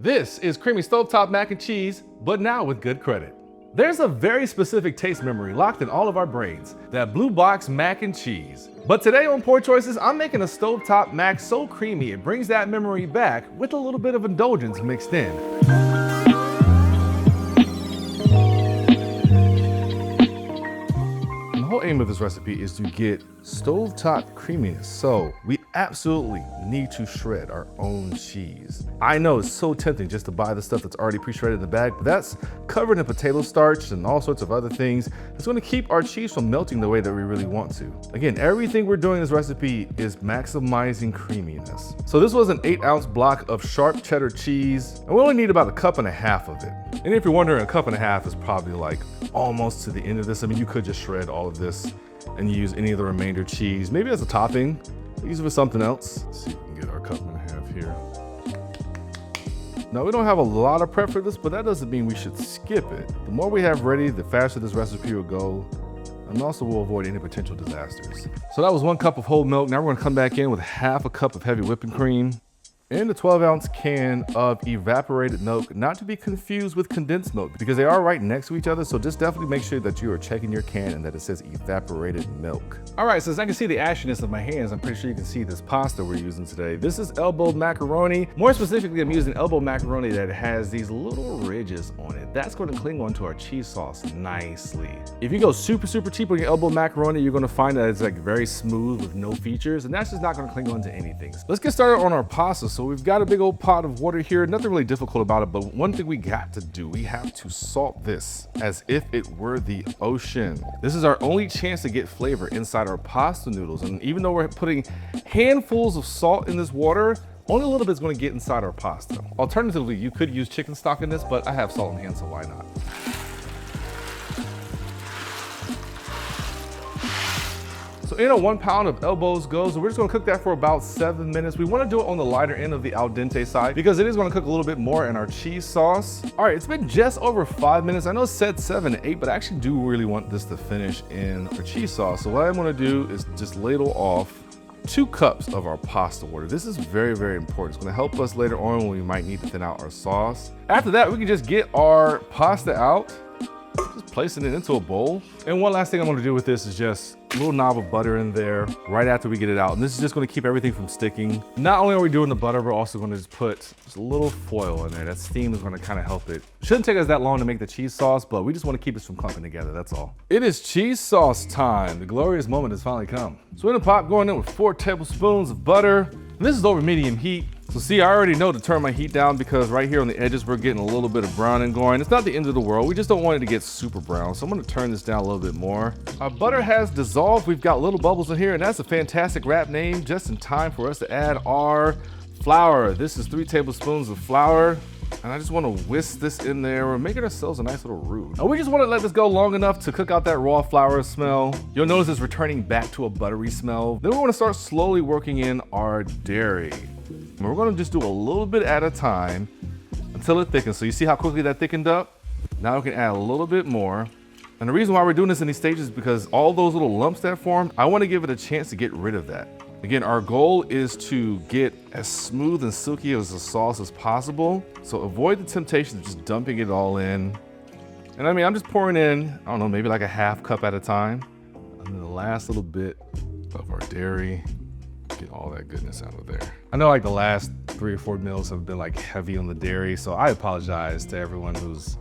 This is creamy stovetop mac and cheese, but now with good credit. There's a very specific taste memory locked in all of our brains, that blue box mac and cheese. But today on Poor Choices, I'm making a stovetop mac so creamy it brings that memory back with a little bit of indulgence mixed in. The whole aim of this recipe is to get stovetop creaminess, so we absolutely need to shred our own cheese. I know it's so tempting just to buy the stuff that's already pre-shredded in the bag, but that's covered in potato starch and all sorts of other things. It's going to keep our cheese from melting the way that we really want to. Again, everything we're doing in this recipe is maximizing creaminess. So this was an 8-ounce block of sharp cheddar cheese, and we only need about 1.5 cups of it. And if you're wondering, 1.5 cups is probably like almost to the end of this. I mean, you could just shred all of this and use any of the remainder cheese, maybe as a topping, use it for something else. Let's see if we can get our 1.5 cups here. Now, we don't have a lot of prep for this, but that doesn't mean we should skip it. The more we have ready, the faster this recipe will go, and also we'll avoid any potential disasters. So that was 1 cup of whole milk. Now we're gonna come back in with 1/2 cup of heavy whipping cream and a 12-ounce can of evaporated milk, not to be confused with condensed milk because they are right next to each other. So just definitely make sure that you are checking your can and that it says evaporated milk. All right, so as I can see the ashiness of my hands, I'm pretty sure you can see this pasta we're using today. This is elbow macaroni. More specifically, I'm using elbow macaroni that has these little ridges on it. That's going to cling onto our cheese sauce nicely. If you go super cheap on your elbow macaroni, you're going to find that it's like very smooth with no features, and that's just not going to cling onto anything. So let's get started on our pasta. So we've got a big old pot of water here. Nothing really difficult about it, but one thing we got to do, we have to salt this as if it were the ocean. This is our only chance to get flavor inside our pasta noodles. And even though we're putting handfuls of salt in this water, only a little bit is going to get inside our pasta. Alternatively, you could use chicken stock in this, but I have salt in hand, so why not? So in a 1 pound of elbows goes, and we're just gonna cook that for about 7 minutes. We wanna do it on the lighter end of the al dente side because it is gonna cook a little bit more in our cheese sauce. All right, it's been just over 5 minutes. I know it said 7 to 8, but I actually do really want this to finish in our cheese sauce. So what I'm gonna do is just ladle off 2 cups of our pasta water. This is very important. It's gonna help us later on when we might need to thin out our sauce. After that, we can just get our pasta out, just placing it into a bowl. And one last thing I'm gonna do with this is just a little knob of butter in there right after we get it out. And this is just gonna keep everything from sticking. Not only are we doing the butter, we're also gonna just put just a little foil in there. That steam is gonna kind of help it. Shouldn't take us that long to make the cheese sauce, but we just wanna keep this from clumping together, that's all. It is cheese sauce time. The glorious moment has finally come. So in the pot, going in with 4 tablespoons of butter. And this is over medium heat. So see, I already know to turn my heat down because right here on the edges, we're getting a little bit of browning going. It's not the end of the world. We just don't want it to get super brown. So I'm gonna turn this down a little bit more. Our butter has dissolved. We've got little bubbles in here, and that's a fantastic wrap name just in time for us to add our flour. This is 3 tablespoons of flour. And I just want to whisk this in there. We're making ourselves a nice little roux. Now we just want to let this go long enough to cook out that raw flour smell. You'll notice it's returning back to a buttery smell. Then we want to start slowly working in our dairy. And we're going to just do a little bit at a time until it thickens. So you see how quickly that thickened up? Now we can add a little bit more. And the reason why we're doing this in these stages is because all those little lumps that formed, I want to give it a chance to get rid of that. Again, our goal is to get as smooth and silky as the sauce as possible. So avoid the temptation of just dumping it all in. And I mean, I'm just pouring in, I don't know, maybe like 1/2 cup at a time. And then the last little bit of our dairy, get all that goodness out of there. I know like the last 3 or 4 meals have been like heavy on the dairy, so I apologize to everyone who's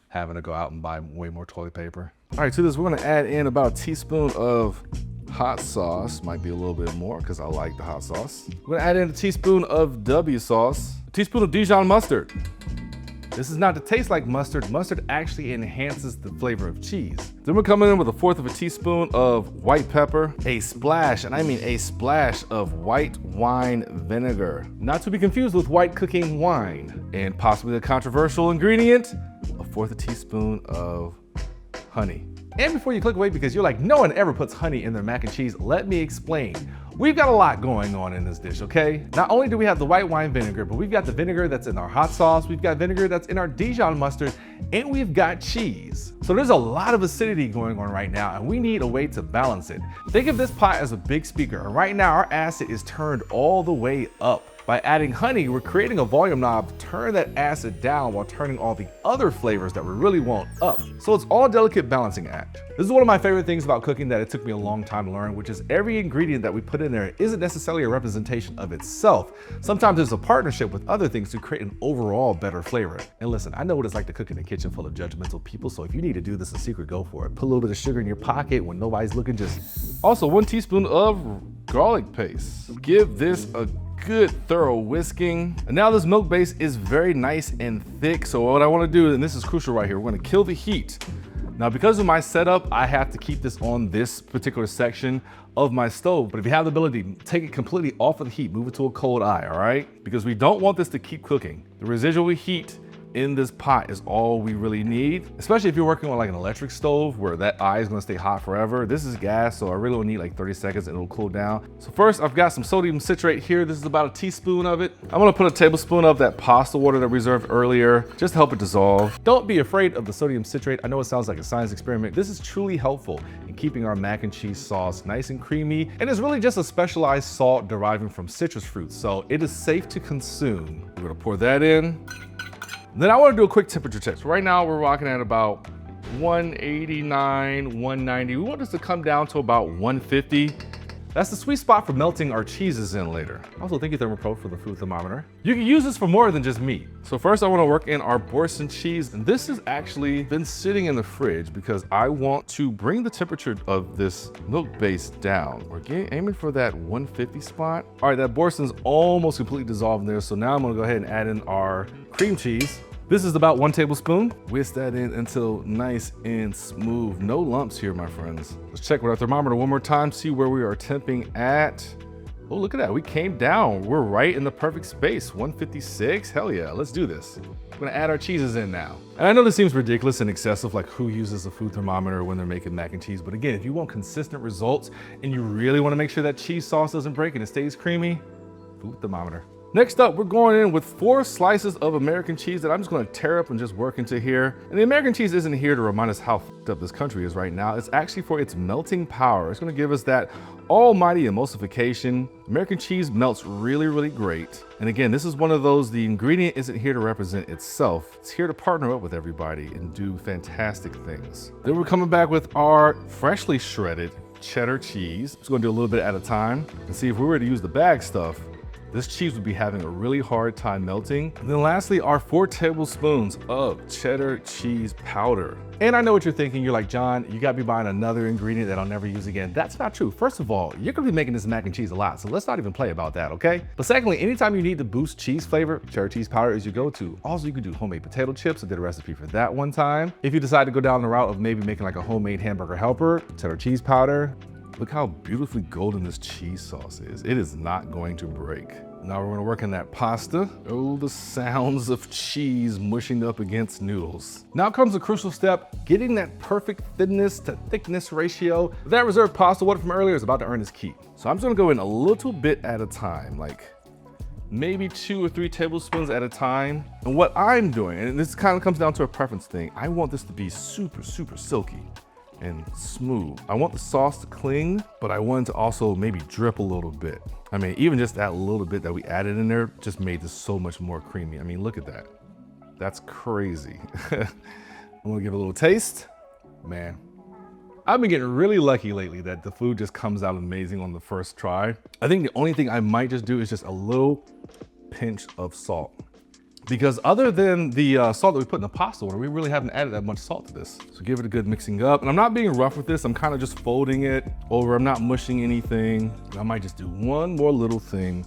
having to go out and buy way more toilet paper. All right, to this, we're gonna add in about a teaspoon of hot sauce, might be a little bit more because I like the hot sauce. We're gonna add in a teaspoon of W sauce, a teaspoon of Dijon mustard. This is not to taste like mustard. Mustard actually enhances the flavor of cheese. Then we're coming in with 1/4 of a teaspoon of white pepper, a splash, and I mean a splash of white wine vinegar. Not to be confused with white cooking wine. And possibly a controversial ingredient, 1/4 teaspoon of honey. And before you click away because you're like, no one ever puts honey in their mac and cheese, let me explain. We've got a lot going on in this dish, okay? Not only do we have the white wine vinegar, but we've got the vinegar that's in our hot sauce, we've got vinegar that's in our Dijon mustard, and we've got cheese. So there's a lot of acidity going on right now, and we need a way to balance it. Think of this pot as a big speaker, and right now our acid is turned all the way up. By adding honey, we're creating a volume knob to turn that acid down while turning all the other flavors that we really want up. So it's all a delicate balancing act. This is one of my favorite things about cooking that it took me a long time to learn, which is every ingredient that we put in there isn't necessarily a representation of itself. Sometimes it's a partnership with other things to create an overall better flavor. And listen, I know what it's like to cook in a kitchen full of judgmental people, so if you need to do this in secret, go for it. Put a little bit of sugar in your pocket when nobody's looking. Just also 1 teaspoon of garlic paste. Give this a good thorough whisking. And now this milk base is very nice and thick. So what I want to do, and this is crucial right here, we're going to kill the heat. Now, because of my setup, I have to keep this on this particular section of my stove. But if you have the ability, take it completely off of the heat, move it to a cold eye, all right? Because we don't want this to keep cooking. The residual heat in this pot is all we really need, especially if you're working on like an electric stove where that eye is gonna stay hot forever. This is gas, so I really only need like 30 seconds and it'll cool down. So first, I've got some sodium citrate here. This is about a teaspoon of it. I'm gonna put a tablespoon of that pasta water that we reserved earlier, just to help it dissolve. Don't be afraid of the sodium citrate. I know it sounds like a science experiment. This is truly helpful in keeping our mac and cheese sauce nice and creamy, and it's really just a specialized salt deriving from citrus fruits, so it is safe to consume. We're gonna pour that in. Then I want to do a quick temperature check. So right now we're rocking at about 189, 190. We want this to come down to about 150. That's the sweet spot for melting our cheeses in later. Also, thank you ThermoPro for the food thermometer. You can use this for more than just meat. So first I want to work in our Boursin cheese. And this has actually been sitting in the fridge because I want to bring the temperature of this milk base down. We're aiming for that 150 spot. All right, that Boursin's almost completely dissolved in there. So now I'm gonna go ahead and add in our cream cheese. This is about 1 tablespoon. Whisk that in until nice and smooth. No lumps here, my friends. Let's check with our thermometer one more time, see where we are temping at. Oh, look at that, we came down. We're right in the perfect space, 156. Hell yeah, let's do this. We're gonna add our cheeses in now. And I know this seems ridiculous and excessive, like who uses a food thermometer when they're making mac and cheese? But again, if you want consistent results and you really wanna make sure that cheese sauce doesn't break and it stays creamy, food thermometer. Next up, we're going in with 4 slices of American cheese that I'm just gonna tear up and just work into here. And the American cheese isn't here to remind us how f***ed up this country is right now. It's actually for its melting power. It's gonna give us that almighty emulsification. American cheese melts really, really great. And again, this is one of those, the ingredient isn't here to represent itself. It's here to partner up with everybody and do fantastic things. Then we're coming back with our freshly shredded cheddar cheese. Just gonna do a little bit at a time and see if we were to use the bag stuff, this cheese would be having a really hard time melting. And then lastly, our 4 tablespoons of cheddar cheese powder. And I know what you're thinking. You're like, John, you gotta be buying another ingredient that I'll never use again. That's not true. First of all, you're gonna be making this mac and cheese a lot, so let's not even play about that, okay? But secondly, anytime you need to boost cheese flavor, cheddar cheese powder is your go-to. Also, you can do homemade potato chips. I did a recipe for that one time. If you decide to go down the route of maybe making like a homemade hamburger helper, cheddar cheese powder. Look how beautifully golden this cheese sauce is. It is not going to break. Now we're gonna work in that pasta. Oh, the sounds of cheese mushing up against noodles. Now comes the crucial step, getting that perfect thinness to thickness ratio. That reserved pasta water from earlier is about to earn its keep. So I'm just gonna go in a little bit at a time, like maybe 2 or 3 tablespoons at a time. And what I'm doing, and this kind of comes down to a preference thing, I want this to be super, super silky and smooth. I want the sauce to cling, but I want it to also maybe drip a little bit. I mean, even just that little bit that we added in there just made this so much more creamy. I mean, look at that. That's crazy. I'm gonna give it a little taste. Man, I've been getting really lucky lately that the food just comes out amazing on the first try. I think the only thing I might just do is just a little pinch of salt. Because other than the salt that we put in the pasta water, we really haven't added that much salt to this. So give it a good mixing up. And I'm not being rough with this. I'm kind of just folding it over. I'm not mushing anything. I might just do one more little thing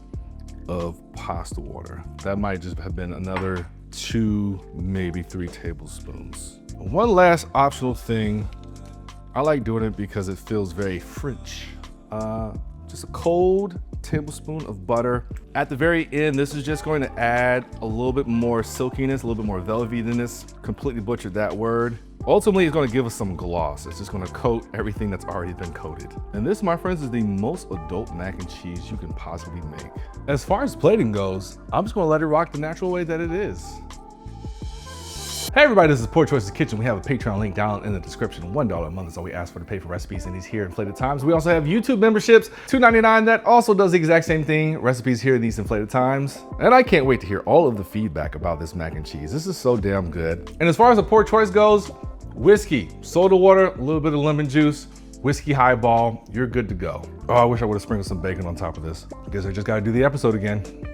of pasta water. That might just have been another 2, maybe 3 tablespoons. One last optional thing. I like doing it because it feels very French. Just a cold tablespoon of butter. At the very end, this is just going to add a little bit more silkiness, a little bit more velvetiness. Completely butchered that word. Ultimately, it's going to give us some gloss. It's just going to coat everything that's already been coated. And this, my friends, is the most adult mac and cheese you can possibly make. As far as plating goes, I'm just going to let it rock the natural way that it is. Hey everybody, this is Poor Choices Kitchen. We have a Patreon link down in the description. $1 a month is all we ask for to pay for recipes in these here inflated times. We also have YouTube memberships, $2.99, that also does the exact same thing. Recipes here in these inflated times. And I can't wait to hear all of the feedback about this mac and cheese. This is so damn good. And as far as a poor choice goes, whiskey, soda water, a little bit of lemon juice, whiskey highball, you're good to go. Oh, I wish I would have sprinkled some bacon on top of this. I guess I just gotta do the episode again.